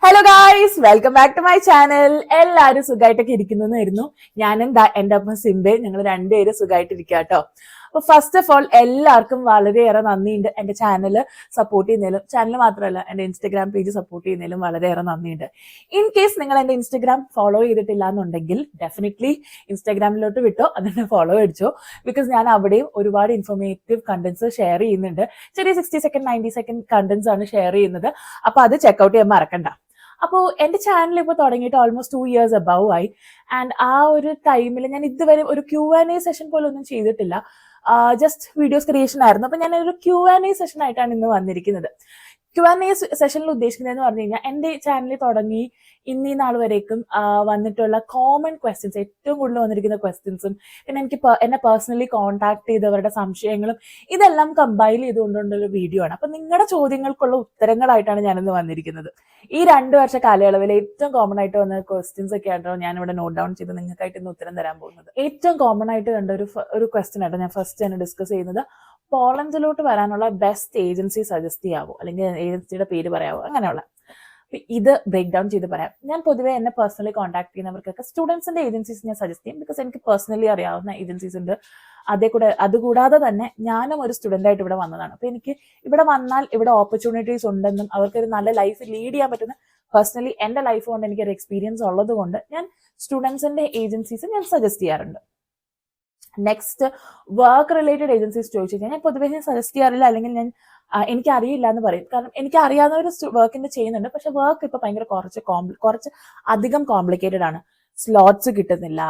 Hello guys, welcome back to my channel. എല്ലാവരും സുഖമായിട്ടൊക്കെ ഇരിക്കുന്നു. ഞാനും എന്റെ ഒപ്പം സിംബെ, ഞങ്ങൾ രണ്ടുപേരും സുഖമായിട്ടിരിക്കുക കേട്ടോ. അപ്പൊ ഫസ്റ്റ് ഓഫ് ഓൾ എല്ലാവർക്കും വളരെയേറെ നന്ദിയുണ്ട് എന്റെ ചാനൽ സപ്പോർട്ട് ചെയ്യുന്നതിലും. ചാനൽ മാത്രമല്ല, എന്റെ ഇൻസ്റ്റഗ്രാം പേജ് സപ്പോർട്ട് ചെയ്യുന്നതിലും വളരെയേറെ നന്ദിയുണ്ട്. ഇൻ കേസ് നിങ്ങൾ എന്റെ ഇൻസ്റ്റഗ്രാം ഫോളോ ചെയ്തിട്ടില്ല എന്നുണ്ടെങ്കിൽ ഡെഫിനറ്റ്ലി ഇൻസ്റ്റാഗ്രാമിലോട്ട് വിട്ടോ, അതിനെ ഫോളോ അടിച്ചോ. ബിക്കോസ് ഞാൻ അവിടെയും ഒരുപാട് ഇൻഫോർമേറ്റീവ് കണ്ടന്റ്സ് ഷെയർ ചെയ്യുന്നുണ്ട്. ചെറിയ 60 സെക്കൻഡ് 90 സെക്കൻഡ് കണ്ടന്റ്സ് ആണ് ഷെയർ ചെയ്യുന്നത്. അപ്പൊ അത് ചെക്ക്ഔട്ട് ചെയ്യാൻ മറക്കണ്ട. അപ്പോൾ എൻ്റെ ചാനൽ ഇപ്പോൾ തുടങ്ങിയിട്ട് ഓൾമോസ്റ്റ് 2 years അബവ് ആയി. ആൻഡ് ആ ഒരു ടൈമിൽ ഞാൻ ഇതുവരെ ഒരു Q&A സെഷൻ പോലും ഒന്നും ചെയ്തിട്ടില്ല. ജസ്റ്റ് വീഡിയോസ് ക്രിയേഷൻ ആയിരുന്നു. അപ്പൊ ഞാൻ ഒരു Q&A സെഷൻ ആയിട്ടാണ് ഇന്ന് വന്നിരിക്കുന്നത്. Q&A സെഷനിൽ ഉദ്ദേശിക്കുന്നതെന്ന് പറഞ്ഞു കഴിഞ്ഞാൽ എൻ്റെ ചാനൽ തുടങ്ങി ഇന്നീ നാൾ വരേക്കും വന്നിട്ടുള്ള കോമൺ ക്വസ്റ്റ്യൻസ്, ഏറ്റവും കൂടുതൽ വന്നിരിക്കുന്ന ക്വസ്റ്റ്യൻസും, പിന്നെ എനിക്ക് എന്നെ പേഴ്സണലി കോൺടാക്ട് ചെയ്തവരുടെ സംശയങ്ങളും ഇതെല്ലാം കമ്പൈൽ ചെയ്തുകൊണ്ടുള്ളൊരു വീഡിയോ ആണ്. അപ്പൊ നിങ്ങളുടെ ചോദ്യങ്ങൾക്കുള്ള ഉത്തരങ്ങളായിട്ടാണ് ഞാനിന്ന് വന്നിരിക്കുന്നത്. ഈ 2 വർഷ കാലയളവിൽ ഏറ്റവും കോമൺ ആയിട്ട് വന്ന ക്വസ്റ്റ്യൻസ് ഒക്കെ ആയിട്ടോ ഞാനിവിടെ നോട്ട് ഡൗൺ ചെയ്ത് നിങ്ങൾക്കായിട്ട് ഇന്ന് ഉത്തരം തരാൻ പോകുന്നത്. ഏറ്റവും കോമൺ ആയിട്ട് കണ്ട ഒരു ക്വസ്റ്റ്യൻ ആയിട്ട് ഞാൻ ഫസ്റ്റ് തന്നെ ഡിസ്കസ് ചെയ്യുന്നത്, പോളണ്ടിലോട്ട് വരാനുള്ള ബെസ്റ്റ് ഏജൻസി സജസ്റ്റ് ചെയ്യാവോ, അല്ലെങ്കിൽ ഏജൻസിയുടെ പേര് പറയാവോ, അങ്ങനെയുള്ള. ഇത് ബ്രേക്ക് ഡൗൺ ചെയ്ത് പറയാം. ഞാൻ പൊതുവേ എന്നെ പേഴ്സണലി കോൺടാക്ട് ചെയ്യുന്നവർക്കൊക്കെ സ്റ്റുഡൻസിന്റെ ഏജൻസീസ് ഞാൻ സജസ്റ്റ് ചെയ്യും. ബിക്കോസ് എനിക്ക് പേഴ്സണലി അറിയാവുന്ന ഏജൻസീസ് ഉണ്ട്. അതുകൂടാതെ തന്നെ ഞാനും ഒരു സ്റ്റുഡൻ്റ് ആയിട്ട് ഇവിടെ വന്നതാണ്. അപ്പൊ എനിക്ക് ഇവിടെ വന്നാൽ ഇവിടെ ഓപ്പർച്യൂണിറ്റീസ് ഉണ്ടെന്നും അവർക്കൊരു നല്ല ലൈഫ് ലീഡ് ചെയ്യാൻ പറ്റുന്ന, പേഴ്സണലി എൻ്റെ ലൈഫ് കൊണ്ട് എനിക്കൊരു എക്സ്പീരിയൻസ് ഉള്ളത് കൊണ്ട് ഞാൻ സ്റ്റുഡൻസിന്റെ ഏജൻസീസ് ഞാൻ സജസ്റ്റ് ചെയ്യാറുണ്ട്. നെക്സ്റ്റ്, വർക്ക് റിലേറ്റഡ് ഏജൻസീസ് ചോദിച്ചു കഴിഞ്ഞാൽ ഞാൻ പൊതുവേ ഞാൻ സജസ്റ്റ് ചെയ്യാറില്ല, അല്ലെങ്കിൽ ഞാൻ എനിക്ക് അറിയില്ല എന്ന് പറയും. കാരണം എനിക്ക് അറിയാവുന്ന ഒരു വർക്കിന്റെ ചെയ്യുന്നുണ്ട്, പക്ഷെ വർക്ക് ഇപ്പൊ ഭയങ്കര കുറച്ച് അധികം കോംപ്ലിക്കേറ്റഡ് ആണ്. സ്ലോട്ട്സ് കിട്ടുന്നില്ല,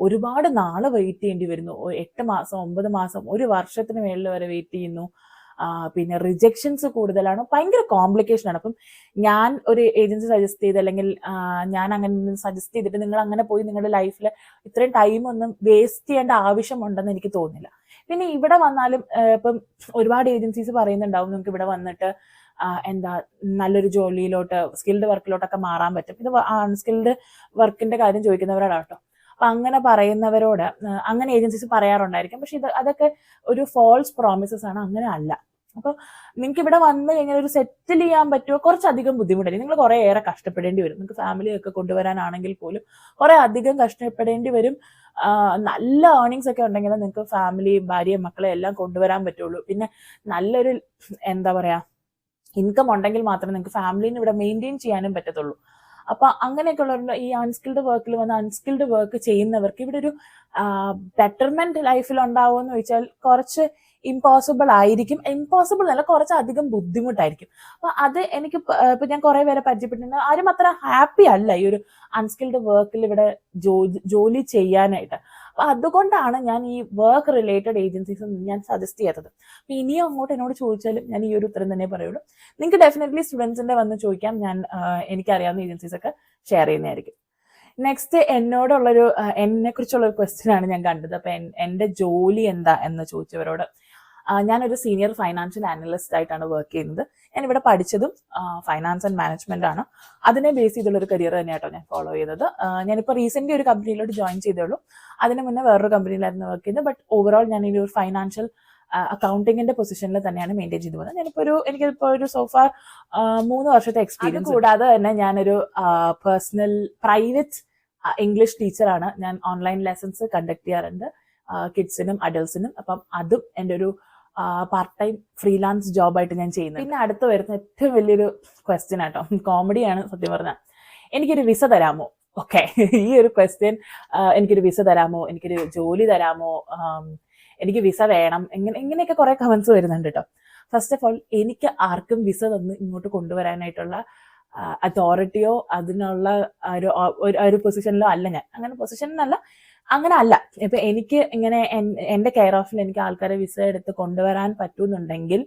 ഒരുപാട് നാള് വെയിറ്റ് ചെയ്യേണ്ടി വരുന്നു. 8 മാസം 9 മാസം 1 വർഷത്തിന് മേളിൽ വരെ വെയിറ്റ് ചെയ്യുന്നു. പിന്നെ റിജക്ഷൻസ് കൂടുതലാണ്, ഭയങ്കര കോംപ്ലിക്കേഷൻ ആണ്. അപ്പം ഞാൻ ഒരു ഏജൻസി സജസ്റ്റ് ചെയ്ത്, അല്ലെങ്കിൽ ഞാൻ അങ്ങനെ സജസ്റ്റ് ചെയ്തിട്ട് നിങ്ങൾ അങ്ങനെ പോയി നിങ്ങളുടെ ലൈഫിൽ ഇത്രയും ടൈം ഒന്നും വേസ്റ്റ് ചെയ്യേണ്ട ആവശ്യമുണ്ടെന്ന് എനിക്ക് തോന്നുന്നില്ല. പിന്നെ ഇവിടെ വന്നാലും ഇപ്പം ഒരുപാട് ഏജൻസീസ് പറയുന്നുണ്ടാവും നിങ്ങൾക്ക് ഇവിടെ വന്നിട്ട് നല്ലൊരു ജോലിയിലോട്ട്, സ്കിൽഡ് വർക്കിലോട്ടൊക്കെ മാറാൻ പറ്റും. ഇത് അൺസ്കിൽഡ് വർക്കിന്റെ കാര്യം ചോദിക്കുന്നവരോടാണ് കേട്ടോ. അപ്പൊ അങ്ങനെ പറയുന്നവരോട് അങ്ങനെ ഏജൻസീസ് പറയാറുണ്ടായിരിക്കും. പക്ഷെ അതൊക്കെ ഒരു ഫോൾസ് പ്രോമിസസ് ആണ്, അങ്ങനെ അല്ല. അപ്പൊ നിങ്ങൾക്ക് ഇവിടെ വന്നു കഴിഞ്ഞാൽ ഒരു സെറ്റിൽ ചെയ്യാൻ പറ്റുമോ, കുറച്ചധികം ബുദ്ധിമുട്ടായിരിക്കും. നിങ്ങൾ കുറെ ഏറെ കഷ്ടപ്പെടേണ്ടി വരും. നിങ്ങൾക്ക് ഫാമിലിയൊക്കെ കൊണ്ടുവരാനാണെങ്കിൽ പോലും കുറെ അധികം കഷ്ടപ്പെടേണ്ടി വരും. നല്ല ഏർണിങ്സ് ഒക്കെ ഉണ്ടെങ്കിൽ നിങ്ങൾക്ക് ഫാമിലിയും ഭാര്യയും മക്കളെ എല്ലാം കൊണ്ടുവരാൻ പറ്റുള്ളൂ. പിന്നെ നല്ലൊരു ഇൻകം ഉണ്ടെങ്കിൽ മാത്രമേ നിങ്ങൾക്ക് ഫാമിലിനെ ഇവിടെ മെയിൻറ്റെയിൻ ചെയ്യാനും പറ്റത്തുള്ളൂ. അപ്പൊ അങ്ങനെയൊക്കെ ഉള്ള ഈ അൺസ്കിൽഡ് വർക്കിൽ വന്ന് അൺസ്കിൽഡ് വർക്ക് ചെയ്യുന്നവർക്ക് ഇവിടെ ഒരു ബെറ്റർമെന്റ് ലൈഫിൽ ഉണ്ടാവുമെന്ന് ചോദിച്ചാൽ കുറച്ച് ഇമ്പോസിബിൾ ആയിരിക്കും. ഇമ്പോസിബിൾ അല്ല, കുറച്ച് അധികം ബുദ്ധിമുട്ടായിരിക്കും. അപ്പൊ അത് എനിക്ക് ഇപ്പൊ ഞാൻ കുറെ പേരെ പരിചയപ്പെട്ടിട്ടുണ്ട്, ആരും അത്ര ഹാപ്പി അല്ല ഈ ഒരു അൺസ്കിൽഡ് വർക്കിൽ ഇവിടെ ജോലി ചെയ്യാനായിട്ട്. അപ്പൊ അതുകൊണ്ടാണ് ഞാൻ ഈ വർക്ക് റിലേറ്റഡ് ഏജൻസീസ് ഞാൻ സജസ്റ്റ് ചെയ്യാത്തത്. അപ്പൊ ഇനിയും അങ്ങോട്ട് എന്നോട് ചോദിച്ചാലും ഞാൻ ഈ ഒരു ഉത്തരം തന്നെ പറയുള്ളൂ. നിങ്ങൾക്ക് ഡെഫിനറ്റ്ലി സ്റ്റുഡൻസിന്റെ വന്ന് ചോദിക്കാം, ഞാൻ എനിക്കറിയാവുന്ന ഏജൻസീസ് ഒക്കെ ഷെയർ ചെയ്യുന്നതായിരിക്കും. നെക്സ്റ്റ്, എന്നെ കുറിച്ചുള്ള ഒരു ക്വസ്റ്റ്യൻ ആണ് ഞാൻ കണ്ടത്. അപ്പൊ എന്റെ ജോലി എന്താ എന്ന് ചോദിച്ചവരോട്, ഞാനൊരു സീനിയർ ഫൈനാൻഷ്യൽ അനലിസ്റ്റ് ആയിട്ടാണ് വർക്ക് ചെയ്യുന്നത്. ഞാൻ ഇവിടെ പഠിച്ചതും ഫൈനാൻസ് ആൻഡ് മാനേജ്മെന്റ് ആണ്. അതിനെ ബേസ് ചെയ്തുള്ള ഒരു കരിയർ തന്നെയാട്ടോ ഞാൻ ഫോളോ ചെയ്തത്. ഞാനിപ്പോൾ റീസെന്റ് ഒരു കമ്പനിയിലോട്ട് ജോയിൻ ചെയ്തേ ഉള്ളൂ. അതിന് മുന്നേ വേറൊരു കമ്പനിയിലായിരുന്നു വർക്ക് ചെയ്തത്. ബട്ട് ഓവറോൾ ഞാൻ ഈ ഒരു ഫൈനാൻഷ്യൽ അക്കൗണ്ടിങ്ങിന്റെ പൊസിഷനിൽ തന്നെയാണ് മെയിൻറ്റെയിൻ ചെയ്തു പോകുന്നത്. എനിക്കിപ്പോ ഒരു സോഫാർ 3 വർഷത്തെ എക്സ്പീരിയൻസ്. കൂടാതെ തന്നെ ഞാനൊരു പേഴ്സണൽ പ്രൈവറ്റ് ഇംഗ്ലീഷ് ടീച്ചറാണ്. ഞാൻ ഓൺലൈൻ ലെസൺസ് കണ്ടക്ട് ചെയ്യാറുണ്ട് കിഡ്സിനും അഡൾട്ട്സിനും. അപ്പം അതും എൻ്റെ ഒരു പാർട്ട് ടൈം ഫ്രീലാൻസ് ജോബായിട്ട് ഞാൻ ചെയ്യുന്നത്. പിന്നെ അടുത്ത് വരുന്ന ഏറ്റവും വലിയൊരു ക്വസ്റ്റ്യൻ ആട്ടോ, കോമഡിയാണ് സത്യം പറഞ്ഞാൽ. എനിക്കൊരു വിസ തരാമോ? ഓക്കെ, ഈ ഒരു ക്വസ്റ്റ്യൻ, എനിക്കൊരു വിസ തരാമോ, എനിക്കൊരു ജോലി തരാമോ, എനിക്ക് വിസ വേണം, ഇങ്ങനെയൊക്കെ കുറെ കമന്റ്സ് വരുന്നുണ്ട് കേട്ടോ. ഫസ്റ്റ് ഓഫ് ഓൾ, എനിക്ക് ആർക്കും വിസ തന്ന് ഇങ്ങോട്ട് കൊണ്ടുവരാനായിട്ടുള്ള അതോറിറ്റിയോ അതിനുള്ള ഒരു പൊസിഷനിലോ അല്ല ഞാൻ. അങ്ങനെ പൊസിഷനിലല്ല, അങ്ങനെ അല്ല. ഇപ്പൊ എനിക്ക് ഇങ്ങനെ എന്റെ കെയർ ഓഫിൽ എനിക്ക് ആൾക്കാരെ വിസ എടുത്ത് കൊണ്ടുവരാൻ പറ്റുന്നുണ്ടെങ്കിൽ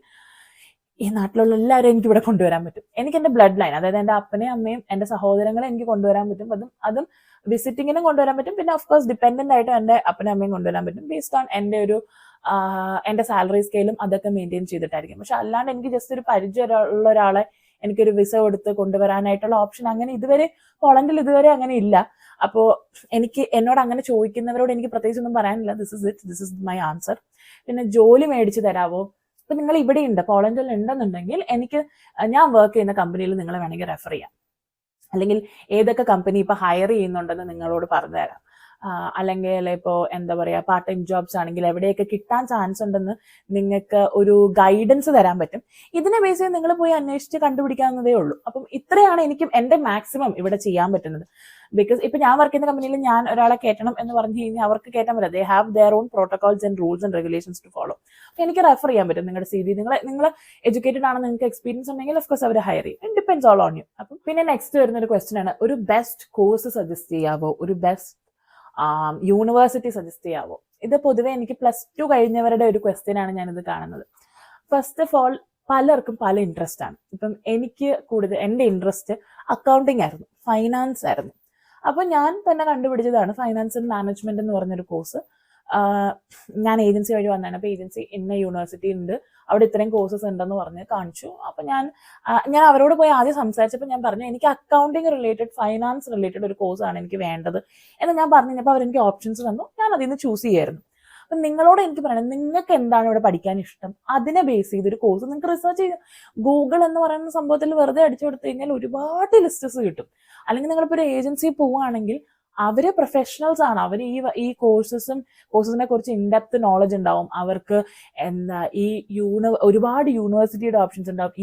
ഈ നാട്ടിലുള്ള എല്ലാവരും എനിക്ക് ഇവിടെ കൊണ്ടുവരാൻ പറ്റും. എനിക്ക് എന്റെ ബ്ലഡ് ലൈൻ, അതായത് എന്റെ അപ്പനെയും അമ്മയും എന്റെ സഹോദരങ്ങളെ എനിക്ക് കൊണ്ടുവരാൻ പറ്റും. അതും വിസിറ്റിങ്ങിനും കൊണ്ടുവരാൻ പറ്റും. പിന്നെ ഓഫ്കോഴ്സ് ഡിപ്പെൻഡന്റ് ആയിട്ട് എന്റെ അപ്പനെയും അമ്മയും കൊണ്ടുവരാൻ പറ്റും, ബേസ്ഡ് ഓൺ എന്റെ സാലറി സ്കെയിലും അതൊക്കെ മെയിൻറ്റെയിൻ ചെയ്തിട്ടായിരിക്കും. പക്ഷെ അല്ലാണ്ട് എനിക്ക് ജസ്റ്റ് ഒരു പരിചയമുള്ള ഒരാളെ എനിക്കൊരു വിസ കൊടുത്ത് കൊണ്ടുവരാനായിട്ടുള്ള ഓപ്ഷൻ അങ്ങനെ പോളണ്ടിൽ ഇതുവരെ അങ്ങനെ ഇല്ല. അപ്പോ എന്നോട് അങ്ങനെ ചോദിക്കുന്നവരോട് എനിക്ക് പ്രത്യേകിച്ച് ഒന്നും പറയാനില്ല. This is my answer. പിന്നെ ജോലി മേടിച്ചു തരാവോ, ഇപ്പം നിങ്ങൾ ഇവിടെ ഉണ്ട്, പോളണ്ടിൽ ഉണ്ടെന്നുണ്ടെങ്കിൽ ഞാൻ വർക്ക് ചെയ്യുന്ന കമ്പനിയിൽ നിങ്ങളെ വേണമെങ്കിൽ റെഫർ ചെയ്യാം, അല്ലെങ്കിൽ ഏതൊക്കെ കമ്പനി ഇപ്പൊ ഹയർ ചെയ്യുന്നുണ്ടെന്ന് നിങ്ങളോട് പറഞ്ഞുതരാം. അല്ലെങ്കിൽ ഇപ്പോൾ എന്താ പറയുക, പാർട്ട് ടൈം ജോബ്സ് ആണെങ്കിൽ എവിടെയൊക്കെ കിട്ടാൻ ചാൻസ് ഉണ്ടെന്ന് നിങ്ങൾക്ക് ഒരു ഗൈഡൻസ് തരാൻ പറ്റും. ഇതിനെ ബേസ് ചെയ്ത് നിങ്ങൾ പോയി അന്വേഷിച്ച് കണ്ടുപിടിക്കാവുന്നതേ ഉള്ളൂ. അപ്പം ഇത്രയാണ് എനിക്ക് എൻ്റെ മാക്സിമം ഇവിടെ ചെയ്യാൻ പറ്റുന്നത്. ബിക്കോസ് ഇപ്പൊ ഞാൻ വർക്ക് ചെയ്യുന്ന കമ്പനിയിൽ ഞാൻ ഒരാളെ കയറ്റണം എന്ന് പറഞ്ഞു കഴിഞ്ഞാൽ അവർക്ക് കയറ്റാൻ പറ്റില്ല. They have their own protocols and rules and regulations to follow. എനിക്ക് റെഫർ ചെയ്യാൻ പറ്റും നിങ്ങളുടെ CV. നിങ്ങൾ എഡ്യൂക്കേറ്റഡ് ആണ്, നിങ്ങൾക്ക് എക്സ്പീരിയൻസ് ഉണ്ടെങ്കിൽ ഓഫ് കോഴ്സ് അവർ ഹയർ ചെയ്യും. It depends all on you. അപ്പം പിന്നെ നെക്സ്റ്റ് വരുന്ന ഒരു ക്വസ്റ്റ്യൻ ആണ്, ഒരു ബെസ്റ്റ് കോഴ്സ് സജസ്റ്റ് ചെയ്യാവോ, ഒരു ബെസ്റ്റ് യൂണിവേഴ്സിറ്റി സജസ്റ്റ് ചെയ്യാവോ? ഇത് പൊതുവെ എനിക്ക് +2 കഴിഞ്ഞവരുടെ ഒരു ക്വസ്റ്റ്യൻ ആണ് ഞാനിത് കാണുന്നത്. ഫസ്റ്റ് ഓഫ് ഓൾ, പലർക്കും പല ഇൻട്രസ്റ്റ് ആണ്. ഇപ്പം എനിക്ക് കൂടുതൽ എൻ്റെ ഇൻട്രസ്റ്റ് അക്കൗണ്ടിങ് ആയിരുന്നു, ഫൈനാൻസ് ആയിരുന്നു. അപ്പൊ ഞാൻ തന്നെ കണ്ടുപിടിച്ചതാണ് ഫൈനാൻസ് ആൻഡ് മാനേജ്മെന്റ് എന്ന് പറഞ്ഞൊരു കോഴ്സ്. ഞാൻ ഏജൻസി വഴി വന്നതാണ്. അപ്പൊ ഏജൻസി ഇന്ന യൂണിവേഴ്സിറ്റി ഉണ്ട്, അവിടെ ഇത്രയും കോഴ്സസ് ഉണ്ടെന്ന് പറഞ്ഞ് കാണിച്ചു. അപ്പൊ ഞാൻ അവരോട് പോയി ആദ്യം സംസാരിച്ചപ്പോൾ ഞാൻ പറഞ്ഞു എനിക്ക് അക്കൗണ്ടിങ് റിലേറ്റഡ്, ഫൈനാൻസ് റിലേറ്റഡ് ഒരു കോഴ്സാണ് എനിക്ക് വേണ്ടത് എന്ന് ഞാൻ പറഞ്ഞു കഴിഞ്ഞപ്പോൾ അവരെനിക്ക് ഓപ്ഷൻസ് തന്നു. ഞാൻ അതിൽ നിന്ന് ചൂസ് ചെയ്യായിരുന്നു. അപ്പം നിങ്ങളോട് എനിക്ക് പറയണം, നിങ്ങൾക്ക് എന്താണ് ഇവിടെ പഠിക്കാൻ ഇഷ്ടം, അതിനെ ബേസ് ചെയ്തൊരു കോഴ്സ് നിങ്ങൾക്ക് റിസർച്ച് ചെയ്ത് ഗൂഗിൾ എന്ന് പറയുന്ന സംഭവത്തിൽ വെറുതെ അടിച്ചു കൊടുത്തു കഴിഞ്ഞാൽ ഒരുപാട് ലിസ്റ്റസ് കിട്ടും. അല്ലെങ്കിൽ നിങ്ങളിപ്പോൾ ഒരു ഏജൻസി പോവുകയാണെങ്കിൽ അവര് പ്രൊഫഷണൽസ് ആണ്. അവർ ഈ കോഴ്സസിനെ കുറിച്ച് ഇൻഡെപ്ത് നോളജ് ഉണ്ടാവും അവർക്ക്. ഒരുപാട് യൂണിവേഴ്സിറ്റിയുടെ ഓപ്ഷൻസ് ഉണ്ടാവും.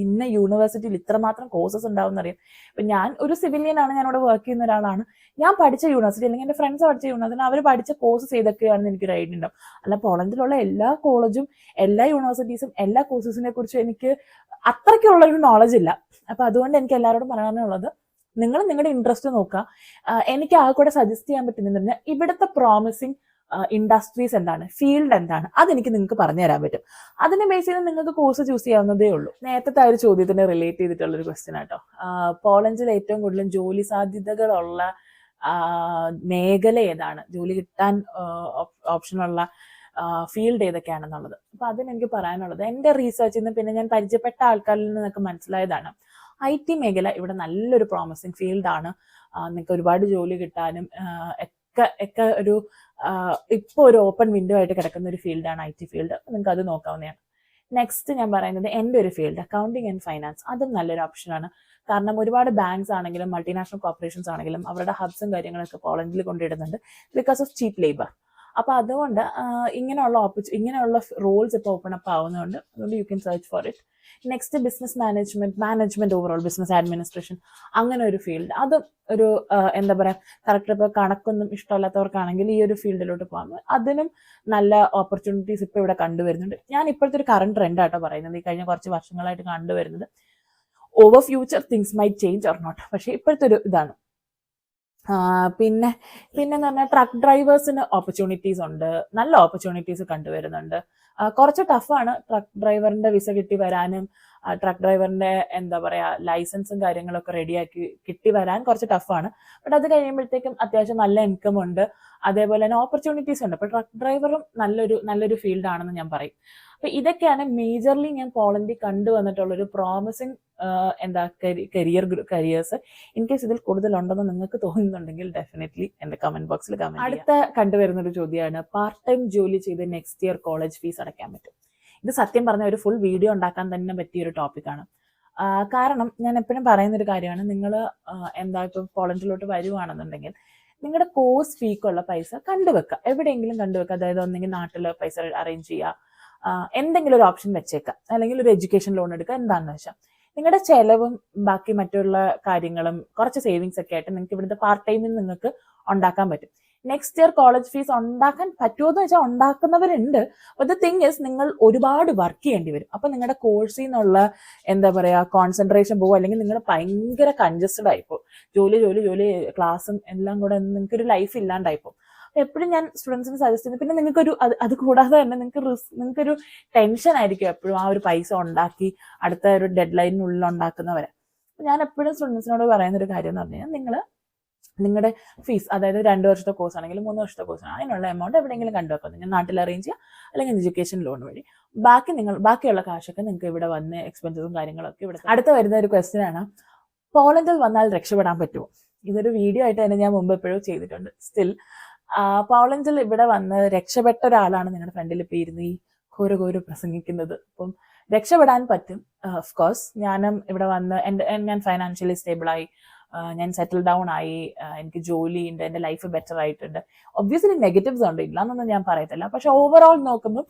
ഇന്ന യൂണിവേഴ്സിറ്റിയിൽ ഇത്രമാത്രം കോഴ്സസ് ഉണ്ടാവും എന്നറിയാം. ഇപ്പം ഞാൻ ഒരു സിവിലിയൻ ആണ്, ഞാനിവിടെ വർക്ക് ചെയ്യുന്ന ഒരാളാണ്. ഞാൻ പഠിച്ച യൂണിവേഴ്സിറ്റി അല്ലെങ്കിൽ എൻ്റെ ഫ്രണ്ട്സ് പഠിച്ച യൂണിവേഴ്സിറ്റി, അവർ പഠിച്ച കോഴ്സസ് ഏതൊക്കെയാണെന്ന് എനിക്കൊരു ഐഡിയ ഉണ്ടാവും. അല്ല പോളണ്ടിലുള്ള എല്ലാ കോളേജും എല്ലാ യൂണിവേഴ്സിറ്റീസും എല്ലാ കോഴ്സസിനെ കുറിച്ചും എനിക്ക് അത്രയ്ക്കുള്ളൊരു നോളജ് ഇല്ല. അപ്പം അതുകൊണ്ട് എനിക്ക് എല്ലാവരോടും പറയാനുള്ളത്, നിങ്ങൾ നിങ്ങളുടെ ഇൻട്രസ്റ്റ് നോക്കുക. എനിക്ക് ആ കൂടെ സജസ്റ്റ് ചെയ്യാൻ പറ്റുന്നതെന്ന് പറഞ്ഞാൽ ഇവിടുത്തെ പ്രോമിസിങ് ഇൻഡസ്ട്രീസ് എന്താണ്, ഫീൽഡ് എന്താണ്, അതെനിക്ക് നിങ്ങൾക്ക് പറഞ്ഞു തരാൻ പറ്റും. അതിനെ ബേസ് ചെയ്ത് നിങ്ങൾക്ക് കോഴ്സ് ചൂസ് ചെയ്യാവുന്നതേ ഉള്ളൂ. നേരത്തെ ആ ഒരു ചോദ്യത്തിന് റിലേറ്റ് ചെയ്തിട്ടുള്ളൊരു ക്വസ്റ്റ്യൻ ആട്ടോ. പോളണ്ടിൽ ഏറ്റവും കൂടുതലും ജോലി സാധ്യതകളുള്ള മേഖല ഏതാണ്, ജോലി കിട്ടാൻ ഓപ്ഷനുള്ള ഫീൽഡ് ഏതൊക്കെയാണെന്നുള്ളത്. അപ്പൊ അതിനെനിക്ക് പറയാനുള്ളത്, എൻ്റെ റീസർച്ചിൽ നിന്ന് പിന്നെ ഞാൻ പരിചയപ്പെട്ട ആൾക്കാരിൽ നിന്നൊക്കെ മനസ്സിലായതാണ്, IT മേഖല ഇവിടെ നല്ലൊരു പ്രോമിസിങ് ഫീൽഡാണ്. നിങ്ങൾക്ക് ഒരുപാട് ജോലി കിട്ടാനും ഒക്കെ ഒരു ഇപ്പോൾ ഒരു ഓപ്പൺ വിൻഡോ ആയിട്ട് കിടക്കുന്ന ഒരു ഫീൽഡാണ് IT ഫീൽഡ്. നിങ്ങൾക്ക് അത് നോക്കാവുന്നതാണ്. നെക്സ്റ്റ് ഞാൻ പറയുന്നത് എൻ്റെ ഒരു ഫീൽഡ് അക്കൗണ്ടിങ് ആൻഡ് ഫൈനാൻസ്. അതും നല്ലൊരു ഓപ്ഷനാണ്. കാരണം ഒരുപാട് ബാങ്ക്സ് ആണെങ്കിലും മൾട്ടിനാഷണൽ കോർപ്പറേഷൻസ് ആണെങ്കിലും അവരുടെ ഹബ്സും കാര്യങ്ങളൊക്കെ പോളണ്ടിൽ കൊണ്ടിടുന്നുണ്ട് ബിക്കോസ് ഓഫ് ചീപ്പ് ലേബർ. അപ്പൊ അതുകൊണ്ട് ഇങ്ങനെയുള്ള റോൾസ് ഇപ്പോൾ ഓപ്പൺ അപ്പ് ആവുന്നതുകൊണ്ട് അതുകൊണ്ട് you can search for it. Next business management overall business administration, അങ്ങനെ ഒരു ഫീൽഡ്. അതും ഒരു എന്താ പറയാ, കറക്റ്റ് ഇപ്പോൾ കണക്കൊന്നും ഇഷ്ടമല്ലാത്തവർക്കാണെങ്കിൽ ഈ ഒരു ഫീൽഡിലോട്ട് പോകാം. അതിനും നല്ല ഓപ്പർച്യൂണിറ്റീസ് ഇപ്പോൾ ഇവിടെ കണ്ടുവരുന്നുണ്ട്. ഞാൻ ഇപ്പോഴത്തെ ഒരു കറണ്ട് ട്രെൻഡ് ആട്ടോ പറയുന്നത്, ഈ കഴിഞ്ഞ കുറച്ച് വർഷങ്ങളായിട്ട് കണ്ടുവരുന്നത്. Our future things might change or not, പക്ഷെ ഇപ്പോഴത്തെ ഒരു ഇതാണ്. പിന്നെന്ന് പറഞ്ഞാൽ ട്രക്ക് ഡ്രൈവേഴ്സിന് ഓപ്പർച്യൂണിറ്റീസ് ഉണ്ട്, നല്ല ഓപ്പർച്യൂണിറ്റീസ് കണ്ടുവരുന്നുണ്ട്. കുറച്ച് ടഫാണ് ട്രക്ക് ഡ്രൈവറിന്റെ വിസ കിട്ടി വരാനും, ട്രക്ക് ഡ്രൈവറിന്റെ എന്താ പറയാ ലൈസൻസും കാര്യങ്ങളൊക്കെ റെഡിയാക്കി കിട്ടി വരാൻ കുറച്ച് ടഫാണ്. ബട്ട് അത് കഴിയുമ്പോഴത്തേക്കും അത്യാവശ്യം നല്ല ഇൻകം ഉണ്ട്, അതേപോലെ തന്നെ ഓപ്പർച്യൂണിറ്റീസ് ഉണ്ട്. അപ്പൊ ട്രക്ക് ഡ്രൈവറും നല്ലൊരു ഫീൽഡ് ആണെന്ന് ഞാൻ പറയും. അപ്പൊ ഇതൊക്കെയാണ് മേജർലി ഞാൻ പോളണ്ടിൽ കണ്ടുവന്നിട്ടുള്ളൊരു പ്രോമിസിങ് കരിയേഴ്സ്. ഇൻ കേസ് ഇതിൽ കൂടുതലുണ്ടെന്ന് നിങ്ങൾക്ക് തോന്നുന്നുണ്ടെങ്കിൽ ഡെഫിനറ്റ്ലി എന്റെ കമന്റ് ബോക്സിൽ കമന്റ്. അടുത്ത കണ്ടുവരുന്ന ഒരു ചോദ്യമാണ്, പാർട്ട് ടൈം ജോലി ചെയ്ത് നെക്സ്റ്റ് ഇയർ കോളേജ് ഫീസ് അടയ്ക്കാൻ പറ്റും? ഇത് സത്യം പറഞ്ഞ ഒരു ഫുൾ വീഡിയോ ഉണ്ടാക്കാൻ തന്നെ പറ്റിയ ഒരു ടോപ്പിക്കാണ്. കാരണം ഞാൻ എപ്പോഴും പറയുന്നൊരു കാര്യമാണ്, നിങ്ങൾ ഇപ്പോൾ പോളണ്ടിലോട്ട് വരുവാണെന്നുണ്ടെങ്കിൽ നിങ്ങളുടെ കോഴ്സ് ഫീക്കുള്ള പൈസ കണ്ടുവെക്കുക, എവിടെയെങ്കിലും കണ്ടുവെക്കുക. അതായത് ഒന്നെങ്കിൽ നാട്ടിൽ പൈസ അറേഞ്ച് ചെയ്യുക, എന്തെങ്കിലും ഒരു ഓപ്ഷൻ വെച്ചേക്കാം, അല്ലെങ്കിൽ ഒരു എഡ്യൂക്കേഷൻ ലോൺ എടുക്കുക. എന്താണെന്ന് വെച്ചാൽ നിങ്ങളുടെ ചെലവും ബാക്കി മറ്റുള്ള കാര്യങ്ങളും കുറച്ച് സേവിങ്സ് ഒക്കെ ആയിട്ട് നിങ്ങൾക്ക് ഇവിടുത്തെ പാർട്ട് ടൈമിൽ നിങ്ങൾക്ക് ഉണ്ടാക്കാൻ പറ്റും. നെക്സ്റ്റ് ഇയർ കോളേജ് ഫീസ് ഉണ്ടാക്കാൻ പറ്റുമോ എന്ന് വെച്ചാൽ ഉണ്ടാക്കുന്നവരുണ്ട്. ബട്ട് ദ തിങ് ഇസ്, നിങ്ങൾ ഒരുപാട് വർക്ക് ചെയ്യേണ്ടി വരും. അപ്പൊ നിങ്ങളുടെ കോഴ്സിൽ നിന്നുള്ള എന്താ പറയാ കോൺസെൻട്രേഷൻ പോകും, അല്ലെങ്കിൽ നിങ്ങൾ ഭയങ്കര കൺജസ്റ്റഡ് ആയിപ്പോ, ജോലി ക്ലാസ്സും എല്ലാം കൂടെ നിങ്ങൾക്കൊരു ലൈഫ് ഇല്ലാണ്ടായിപ്പോ. എപ്പോഴും ഞാൻ സ്റ്റുഡൻസിന് സജസ്റ്റ് ചെയ്യുന്നത്, പിന്നെ നിങ്ങൾക്കൊരു അത് കൂടാതെ തന്നെ നിങ്ങൾക്കൊരു ടെൻഷൻ ആയിരിക്കും എപ്പോഴും ആ ഒരു പൈസ ഉണ്ടാക്കി അടുത്ത ഒരു ഡെഡ് ലൈനിനുള്ളിൽ ഉണ്ടാക്കുന്നവരെ. ഞാൻ എപ്പോഴും സ്റ്റുഡൻസിനോട് പറയുന്നൊരു കാര്യം എന്ന് പറഞ്ഞു കഴിഞ്ഞാൽ, നിങ്ങളുടെ ഫീസ്, അതായത് 2 വർഷത്തെ കോഴ്സ് ആണെങ്കിലും 3 വർഷത്തെ കോഴ്സ് ആണ്, അതിനുള്ള എമൗണ്ട് എവിടെയെങ്കിലും കണ്ടുവെക്കുന്നത്, ഞാൻ നാട്ടിൽ അറേഞ്ച് ചെയ്യുക, അല്ലെങ്കിൽ എഡ്യൂക്കേഷൻ ലോൺ വഴി. ബാക്കിയുള്ള കാശൊക്കെ നിങ്ങൾക്ക് ഇവിടെ വന്ന് എക്സ്പെൻസസും കാര്യങ്ങളൊക്കെ ഇവിടെ. അടുത്ത വരുന്ന ഒരു ക്വസ്റ്റ്യൻ ആണ്, പോളണ്ടിൽ വന്നാൽ രക്ഷപ്പെടാൻ പറ്റുമോ? ഇതൊരു വീഡിയോ ആയിട്ട് തന്നെ ഞാൻ മുമ്പ് എപ്പോഴും ചെയ്തിട്ടുണ്ട്. സ്റ്റിൽ പോളണ്ടിൽ ഇവിടെ വന്ന് രക്ഷപ്പെട്ട ഒരാളാണ് നിങ്ങളുടെ ഫ്രണ്ടിൽ ഇപ്പോൾ ഇരുന്ന് ഈ ഘോര പ്രസംഗിക്കുന്നത്. അപ്പം രക്ഷപ്പെടാൻ പറ്റും. ഓഫ് കോഴ്സ് ഞാനും ഇവിടെ വന്ന് ഞാൻ ഫൈനാൻഷ്യലി സ്റ്റേബിളായി, ഞാൻ സെറ്റിൽ ഡൗൺ ആയി, എനിക്ക് ജോലിയുണ്ട്, എൻ്റെ ലൈഫ് ബെറ്റർ ആയിട്ടുണ്ട്. ഒബ്വിയസ്ലി നെഗറ്റീവ്സ് ഉണ്ട്, ഇല്ലാന്നൊന്നും ഞാൻ പറയത്തില്ല. പക്ഷെ ഓവറോൾ നോക്കുമ്പോൾ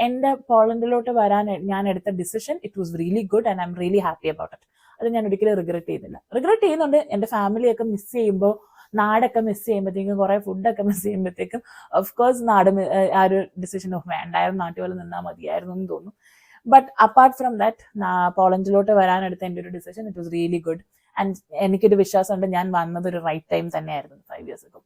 എൻ്റെ പോളണ്ടിലോട്ട് വരാൻ ഞാൻ എടുത്ത decision it was really good and I am really happy about it. അത് ഞാൻ ഒരിക്കലും റിഗ്രറ്റ് ചെയ്യുന്നില്ല. റിഗ്രറ്റ് ചെയ്യുന്നുണ്ട്, എൻ്റെ ഫാമിലിയൊക്കെ മിസ് ചെയ്യുമ്പോൾ, നാടൊക്കെ മിസ് ചെയ്യുമ്പോഴത്തേക്കും, കുറെ ഫുഡൊക്കെ മിസ് ചെയ്യുമ്പോഴത്തേക്കും ഓഫ് കോഴ്സ് ആ ഒരു ഡിസിഷൻ വേണ്ടായിരുന്നു, നാട്ടിൽ പോലെ നിന്നാൽ മതിയായിരുന്നു എന്ന് തോന്നും. ബട്ട് അപ്പാർട്ട് ഫ്രം ദാറ്റ്, പോളണ്ടിലോട്ട് വരാനെടുത്ത എൻ്റെ ഒരു decision it was really good. And എനിക്കൊരു വിശ്വാസമുണ്ട് ഞാൻ വന്നത് ഒരു റൈറ്റ് ടൈം തന്നെയായിരുന്നു 5 years ago.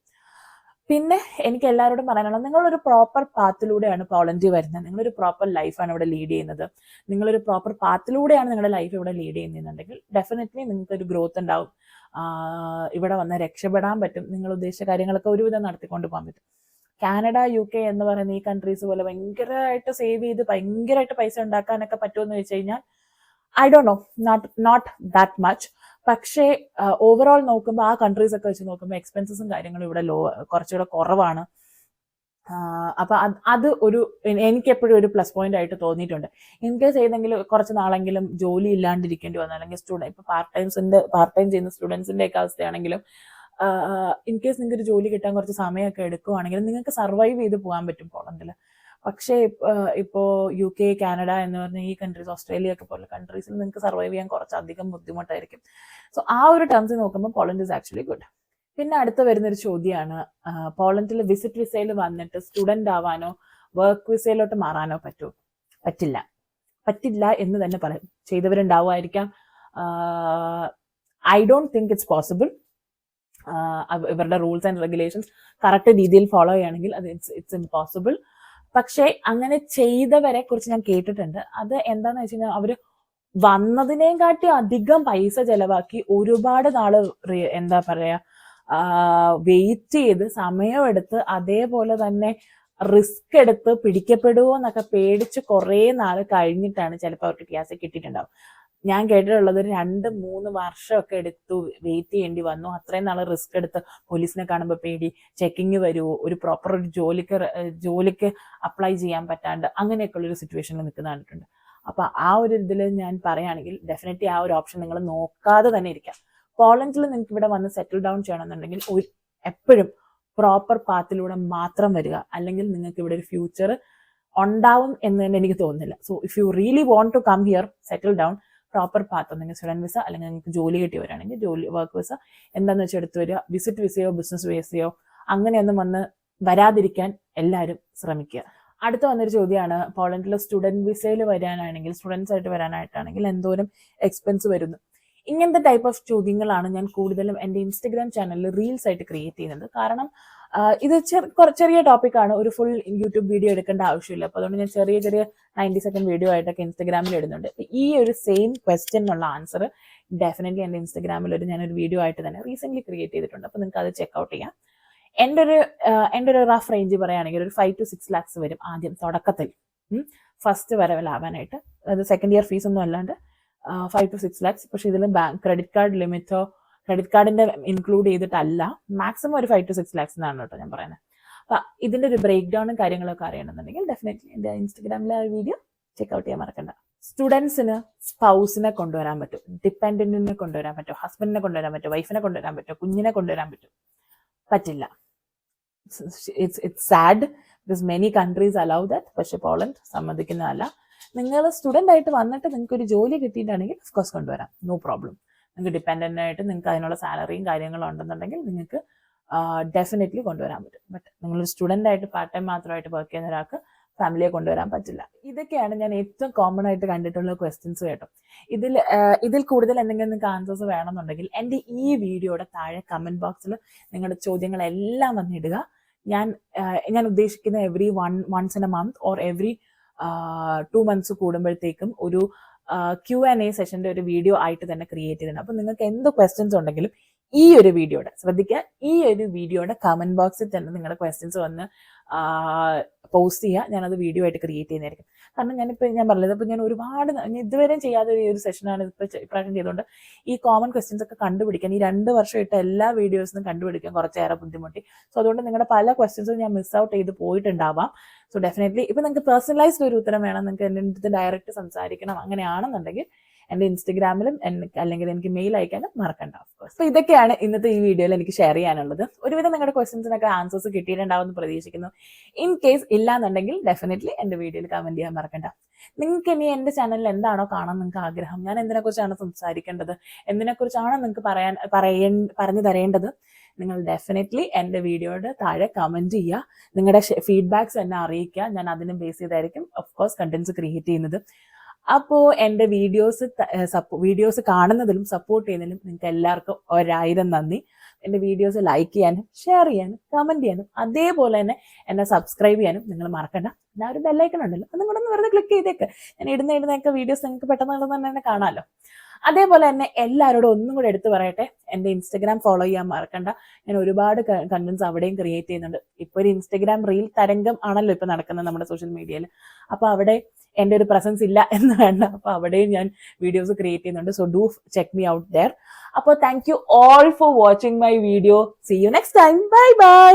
പിന്നെ എനിക്ക് എല്ലാവരോടും പറയാനുള്ളത്, നിങ്ങളൊരു പ്രോപ്പർ പാത്തിലൂടെയാണ് പോളണ്ടിൽ വരുന്നത്, നിങ്ങളൊരു പ്രോപ്പർ ലൈഫാണ് ഇവിടെ ലീഡ് ചെയ്യുന്നത്, നിങ്ങളൊരു പ്രോപ്പർ പാത്തിലൂടെയാണ് നിങ്ങളുടെ ലൈഫ് ഇവിടെ ലീഡ് ചെയ്യുന്നതെന്നുണ്ടെങ്കിൽ ഡെഫിനറ്റ്ലി നിങ്ങൾക്ക് ഒരു ഗ്രോത്ത് ഉണ്ടാവും. ഇവിടെ വന്ന് രക്ഷപ്പെടാൻ പറ്റും, നിങ്ങൾ ഉദ്ദേശിച്ച കാര്യങ്ങളൊക്കെ ഒരുവിധം നടത്തിക്കൊണ്ട് പോകാൻ പറ്റും. കാനഡ, UK എന്ന് പറയുന്ന ഈ കൺട്രീസ് പോലെ ഭയങ്കരമായിട്ട് സേവ് ചെയ്ത് ഭയങ്കരമായിട്ട് പൈസ ഉണ്ടാക്കാനൊക്കെ പറ്റുമെന്ന് വെച്ച് കഴിഞ്ഞാൽ I don't know, not that much. പക്ഷേ ഓവറോൾ നോക്കുമ്പോൾ ആ കൺട്രീസ് ഒക്കെ വെച്ച് നോക്കുമ്പോൾ എക്സ്പെൻസസും കാര്യങ്ങളും ഇവിടെ കുറച്ചുകൂടെ കുറവാണ്. അപ്പൊ അത് എനിക്ക് എപ്പോഴും ഒരു പ്ലസ് പോയിന്റ് ആയിട്ട് തോന്നിയിട്ടുണ്ട്. ഇൻ കേസ് ഏതെങ്കിലും കുറച്ച് നാളെങ്കിലും ജോലി ഇല്ലാണ്ടിരിക്കേണ്ടി വന്നു, അല്ലെങ്കിൽ ഇപ്പൊ പാർട്ട് ടൈം ചെയ്യുന്ന സ്റ്റുഡൻസിന്റെ ഒക്കെ അവസ്ഥയാണെങ്കിലും ഇൻ കേസ് നിങ്ങൾക്ക് ഒരു ജോലി കിട്ടാൻ കുറച്ച് സമയമൊക്കെ എടുക്കുവാണെങ്കിൽ നിങ്ങൾക്ക് സർവൈവ് ചെയ്ത് പോകാൻ പറ്റും പോളണ്ടിൽ. പക്ഷേ ഇപ്പോൾ UK, കാനഡ എന്ന് പറഞ്ഞ ഈ കൺട്രീസ്, ഓസ്ട്രേലിയ ഒക്കെ പോലെ കൺട്രീസിൽ നിങ്ങൾക്ക് സർവൈവ് ചെയ്യാൻ കുറച്ചധികം ബുദ്ധിമുട്ടായിരിക്കും. സോ ആ ഒരു ടേംസിൽ നോക്കുമ്പോൾ പോളണ്ട് ഇസ് ആക്ച്വലി ഗുഡ്. പിന്നെ അടുത്ത വരുന്നൊരു ചോദ്യമാണ്, പോളണ്ടിൽ വിസിറ്റ് വിസയിൽ വന്നിട്ട് സ്റ്റുഡന്റ് ആവാനോ വർക്ക് വിസയിലോട്ട് മാറാനോ പറ്റുമോ? പറ്റില്ല എന്ന് തന്നെ പറയും. ചെയ്തവരുണ്ടാവുമായിരിക്കാം. I don't think it's possible. ഇവരുടെ റൂൾസ് ആൻഡ് റെഗുലേഷൻസ് കറക്റ്റ് രീതിയിൽ ഫോളോ ചെയ്യുകയാണെങ്കിൽ അത് ഇറ്റ്സ് ഇംപോസിബിൾ. പക്ഷേ അങ്ങനെ ചെയ്തവരെ കുറിച്ച് ഞാൻ കേട്ടിട്ടുണ്ട്. അത് എന്താന്ന് വെച്ച് കഴിഞ്ഞാൽ അവര് വന്നതിനേം കാട്ടി അധികം പൈസ ചെലവാക്കി ഒരുപാട് നാള് എന്താ പറയാ വെയിറ്റ് ചെയ്ത് സമയമെടുത്ത് അതേപോലെ തന്നെ റിസ്ക് എടുത്ത് പിടിക്കപ്പെടുമോ എന്നൊക്കെ പേടിച്ച് കുറേ നാൾ കഴിഞ്ഞിട്ടാണ് ചിലപ്പോൾ അവർക്ക് ഗ്യാസ് കിട്ടിയിട്ടുണ്ടാവും. ഞാൻ കേട്ടിട്ടുള്ളത് 2-3 വർഷമൊക്കെ എടുത്തു വെയിറ്റ് ചെയ്യേണ്ടി വന്നു. അത്രയും നാൾ റിസ്ക് എടുത്ത് പോലീസിനെ കാണുമ്പോൾ പേടി, ചെക്കിങ് വരുമോ, ഒരു പ്രോപ്പർ ഒരു ജോലിക്ക് അപ്ലൈ ചെയ്യാൻ പറ്റാണ്ട് അങ്ങനെയൊക്കെ ഉള്ളൊരു സിറ്റുവേഷനിൽ നിൽക്കുന്ന കണ്ടിട്ടുണ്ട്. അപ്പൊ ആ ഒരു ഇതിൽ ഞാൻ പറയുകയാണെങ്കിൽ ഡെഫിനറ്റ്ലി ആ ഒരു ഓപ്ഷൻ നിങ്ങൾ നോക്കാതെ തന്നെ ഇരിക്കാം. പോളണ്ടിൽ നിങ്ങൾക്ക് ഇവിടെ വന്ന് സെറ്റിൽ ഡൗൺ ചെയ്യണമെന്നുണ്ടെങ്കിൽ എപ്പോഴും പ്രോപ്പർ പാത്തിലൂടെ മാത്രം വരിക, അല്ലെങ്കിൽ നിങ്ങൾക്ക് ഇവിടെ ഒരു ഫ്യൂച്ചർ ഉണ്ടാവും എന്ന് തന്നെ എനിക്ക് തോന്നുന്നില്ല. So if you really want to come here, settle down, proper path, ഒന്നെങ്കിൽ സ്റ്റുഡൻറ് വിസ അല്ലെങ്കിൽ നിങ്ങൾക്ക് ജോലി കിട്ടി വരികയാണെങ്കിൽ വർക്ക് വിസ എന്താണെന്ന് വെച്ചാൽ എടുത്തു വരിക. വിസിറ്റ് വിസയോ ബിസിനസ് വിസയോ അങ്ങനെയൊന്നും വന്ന് വരാതിരിക്കാൻ എല്ലാവരും ശ്രമിക്കുക. അടുത്ത വന്നൊരു ചോദ്യമാണ്, പോളണ്ടിൽ സ്റ്റുഡൻറ് വിസയിൽ വരാനാണെങ്കിൽ, സ്റ്റുഡൻസ് ആയിട്ട് വരാനായിട്ടാണെങ്കിൽ എന്തോരം എക്സ്പെൻസ് വരുന്നു? ഇങ്ങനത്തെ ടൈപ്പ് ഓഫ് ചോദ്യങ്ങളാണ് ഞാൻ കൂടുതലും എൻ്റെ ഇൻസ്റ്റഗ്രാം ചാനലിൽ റീൽസ് ആയിട്ട് ക്രിയേറ്റ് ചെയ്യുന്നത്. കാരണം ഇത് ചെറിയ ടോപ്പിക്കാണ്, ഒരു ഫുൾ യൂട്യൂബ് വീഡിയോ എടുക്കേണ്ട ആവശ്യമില്ല. അപ്പോൾ അതുകൊണ്ട് ഞാൻ ചെറിയ 90 സെക്കൻഡ് വീഡിയോ ആയിട്ടൊക്കെ ഇൻസ്റ്റഗ്രാമിൽ ഇടുന്നുണ്ട്. ഈ ഒരു സെയിം ക്വസ്റ്റ്യനുള്ള ആൻസർ ഡെഫിനറ്റ്ലി എൻ്റെ ഇൻസ്റ്റഗ്രാമിൽ ഞാനൊരു വീഡിയോ ആയിട്ട് തന്നെ റീസെന്റ് ക്രിയേറ്റ് ചെയ്തിട്ടുണ്ട്. അപ്പോൾ നിങ്ങൾക്ക് അത് ചെക്ക്ഔട്ട് ചെയ്യാം. എൻ്റെ ഒരു റഫ് റേഞ്ച് പറയുകയാണെങ്കിൽ ഒരു 5 to 6 lakhs വരും ആദ്യം തുടക്കത്തിൽ, ഫസ്റ്റ് വരവിലാവാനായിട്ട്. അത് സെക്കൻഡ് ഇയർ ഫീസ് ഒന്നും അല്ലാണ്ട് 5 to 6 lakhs. പക്ഷെ ഇതിൽ ക്രെഡിറ്റ് കാർഡ് ലിമിറ്റോ ക്രെഡിറ്റ് കാർഡിന്റെ ഇൻക്ലൂഡ് ചെയ്തിട്ടല്ല, മാക്സിമം ഒരു 5 to 6 lakhs എന്നാണ് കേട്ടോ ഞാൻ പറയുന്നത്. അപ്പൊ ഇതിന്റെ ഒരു ബ്രേക്ക് ഡൗണും കാര്യങ്ങളൊക്കെ അറിയണമെന്നുണ്ടെങ്കിൽ ഡെഫിനറ്റ്ലി എൻ്റെ ഇൻസ്റ്റഗ്രാമിലെ ആ വീഡിയോ ചെക്ക്ഔട്ട് ചെയ്യാൻ മറക്കണ്ട. സ്റ്റുഡൻസിന് സ്പൗസിനെ കൊണ്ടുവരാൻ പറ്റും, ഡിപ്പെൻഡന്റിനെ കൊണ്ടുവരാൻ പറ്റും, ഹസ്ബൻഡിനെ കൊണ്ടുവരാൻ പറ്റും, വൈഫിനെ കൊണ്ടുവരാൻ പറ്റും, കുഞ്ഞിനെ കൊണ്ടുവരാൻ പറ്റും? പറ്റില്ല. It's sad because many countries allow that. പക്ഷെ പോളണ്ട് സമ്മതിക്കുന്നതല്ല. നിങ്ങൾ സ്റ്റുഡൻ്റ് ആയിട്ട് വന്നിട്ട് നിങ്ങൾക്ക് ഒരു ജോലി കിട്ടിയിട്ടാണെങ്കിൽ ഓഫ്കോഴ്സ് കൊണ്ടുവരാം, നോ പ്രോബ്ലം. നിങ്ങൾക്ക് ഡിപ്പെൻഡൻ്റ് ആയിട്ട് നിങ്ങൾക്ക് അതിനുള്ള സാലറിയും കാര്യങ്ങളും ഉണ്ടെന്നുണ്ടെങ്കിൽ നിങ്ങൾക്ക് ഡെഫിനറ്റ്ലി കൊണ്ടുവരാൻ പറ്റും. ബട്ട് നിങ്ങളൊരു സ്റ്റുഡൻ്റ് ആയിട്ട് പാർട്ട് ടൈം മാത്രമായിട്ട് വർക്ക് ചെയ്യുന്ന ഒരാൾക്ക് ഫാമിലിയെ കൊണ്ടുവരാൻ പറ്റില്ല. ഇതൊക്കെയാണ് ഞാൻ ഏറ്റവും കോമൺ ആയിട്ട് കണ്ടിട്ടുള്ള ക്വസ്റ്റ്യൻസ് കേട്ടോ. ഇതിൽ കൂടുതൽ എന്തെങ്കിലും നിങ്ങൾക്ക് ആൻസേഴ്സ് വേണമെന്നുണ്ടെങ്കിൽ എൻ്റെ ഈ വീഡിയോയുടെ താഴെ കമൻറ്റ് ബോക്സിൽ നിങ്ങളുടെ ചോദ്യങ്ങളെല്ലാം വന്നിടുക. ഞാൻ ഉദ്ദേശിക്കുന്ന once in a month or every 2 months കൂടുമ്പോഴത്തേക്കും ഒരു Q&A സെഷൻ്റെ ഒരു വീഡിയോ ആയിട്ട് തന്നെ ക്രിയേറ്റ് ചെയ്തിട്ടുണ്ട്. അപ്പം നിങ്ങൾക്ക് എന്ത് ക്വസ്റ്റ്യൻസ് ഉണ്ടെങ്കിലും ഈ ഒരു വീഡിയോയുടെ ശ്രദ്ധിക്കുക, ഈ ഒരു വീഡിയോയുടെ കമന്റ് ബോക്സിൽ തന്നെ നിങ്ങളുടെ ക്വസ്റ്റ്യൻസ് വന്ന് പോസ്റ്റ് ചെയ്യുക. ഞാനത് വീഡിയോ ആയിട്ട് ക്രിയേറ്റ് ചെയ്യുന്നതായിരിക്കും. കാരണം ഞാൻ പറഞ്ഞത് ഇപ്പോൾ ഞാൻ ഒരുപാട് ഇതുവരെയും ചെയ്യാത്ത ഒരു സെഷനാണ് ഇപ്രാവശ്യം ചെയ്തുകൊണ്ട് ഈ കോമൺ ക്വസ്റ്റ്യൻസ് ഒക്കെ കണ്ടുപിടിക്കാൻ ഈ 2 വർഷമായിട്ട് എല്ലാ വീഡിയോസിനും കണ്ടുപിടിക്കാൻ കുറച്ചേറെ ബുദ്ധിമുട്ടി. സോ അതുകൊണ്ട് നിങ്ങളുടെ പല ക്വസ്റ്റ്യൻസും ഞാൻ മിസ് ഔട്ട് ചെയ്ത് പോയിട്ടുണ്ടാവാം. സോ ഡെഫിനറ്റ്ലി ഇപ്പം നിങ്ങൾക്ക് പേഴ്സണലൈസ്ഡ് ഒരു ഉത്തരം വേണം, നിങ്ങൾക്ക് എൻ്റെ അടുത്ത് ഡയറക്റ്റ് സംസാരിക്കണം, അങ്ങനെയാണെന്നുണ്ടെങ്കിൽ എൻ്റെ ഇൻസ്റ്റഗ്രാമിലും അല്ലെങ്കിൽ എനിക്ക് മെയിൽ അയക്കാനും മറക്കണ്ട. ഓഫ്കോഴ്സ്. അപ്പോൾ ഇതൊക്കെയാണ് ഇന്നത്തെ ഈ വീഡിയോയിൽ എനിക്ക് ഷെയർ ചെയ്യാനുള്ളത്. ഒരുവിധം നിങ്ങളുടെ ക്വസ്റ്റ്യൻസിനൊക്കെ ആൻസേഴ്സ് കിട്ടിയിട്ടുണ്ടാവുമെന്ന് പ്രതീക്ഷിക്കുന്നു. ഇൻ കേസ് ഇല്ലാന്നുണ്ടെങ്കിൽ ഡെഫിനറ്റ്ലി എൻ്റെ വീഡിയോയിൽ കമൻറ്റ് ചെയ്യാൻ മറക്കണ്ട. നിങ്ങൾക്ക് ഇനി എൻ്റെ ചാനലിൽ എന്താണോ കാണാൻ നിങ്ങൾക്ക് ആഗ്രഹം, ഞാൻ എന്തിനെക്കുറിച്ചാണ് സംസാരിക്കേണ്ടത്, എന്തിനെക്കുറിച്ചാണ് നിങ്ങൾക്ക് പറഞ്ഞു തരേണ്ടത്, നിങ്ങൾ ഡെഫിനറ്റ്ലി എൻ്റെ വീഡിയോയുടെ താഴെ കമൻറ്റ് ചെയ്യുക. നിങ്ങളുടെ ഫീഡ്ബാക്ക്സ് എന്നെ അറിയിക്കുക. ഞാൻ അതിനെ ബേസ് ചെയ്തായിരിക്കും ഓഫ്കോഴ്സ് കണ്ടന്റ്സ് ക്രിയേറ്റ് ചെയ്യുന്നത്. അപ്പോൾ എൻ്റെ വീഡിയോസ് കാണുന്നതിലും സപ്പോർട്ട് ചെയ്യുന്നതിലും നിങ്ങൾക്ക് എല്ലാവർക്കും 1000 നന്ദി. എൻ്റെ വീഡിയോസ് ലൈക്ക് ചെയ്യാനും ഷെയർ ചെയ്യാനും കമൻറ്റ് ചെയ്യാനും അതേപോലെ തന്നെ എന്നെ സബ്സ്ക്രൈബ് ചെയ്യാനും നിങ്ങൾ മറക്കണ്ട. ഞാൻ ഒരു ബെല്ലൈക്കൺ ഉണ്ടല്ലോ, അതും കൂടെ ഒന്ന് വെറുതെ ക്ലിക്ക് ചെയ്തേക്ക്. ഞാൻ ഇടുന്നൊക്കെ വീഡിയോസ് നിങ്ങൾക്ക് പെട്ടെന്ന് തന്നെ കാണാമല്ലോ. അതേപോലെ തന്നെ എല്ലാവരോടും ഒന്നും കൂടെ എടുത്തു പറയട്ടെ, എൻ്റെ ഇൻസ്റ്റഗ്രാം ഫോളോ ചെയ്യാൻ മറക്കണ്ട. ഞാൻ ഒരുപാട് കണ്ടന്റ്സ് അവിടെയും ക്രിയേറ്റ് ചെയ്യുന്നുണ്ട്. ഇപ്പോൾ ഒരു ഇൻസ്റ്റഗ്രാം റീൽ തരംഗം ആണല്ലോ ഇപ്പോൾ നടക്കുന്നത് നമ്മുടെ സോഷ്യൽ മീഡിയയിൽ. അപ്പോൾ അവിടെ എൻ്റെ ഒരു പ്രസൻസ് ഇല്ല എന്ന് വേണ്ട, അപ്പോൾ അവിടെയും ഞാൻ വീഡിയോസ് ക്രിയേറ്റ് ചെയ്യുന്നുണ്ട്. So do check me out there. അപ്പോൾ thank you all for watching my video. See you next time. Bye by.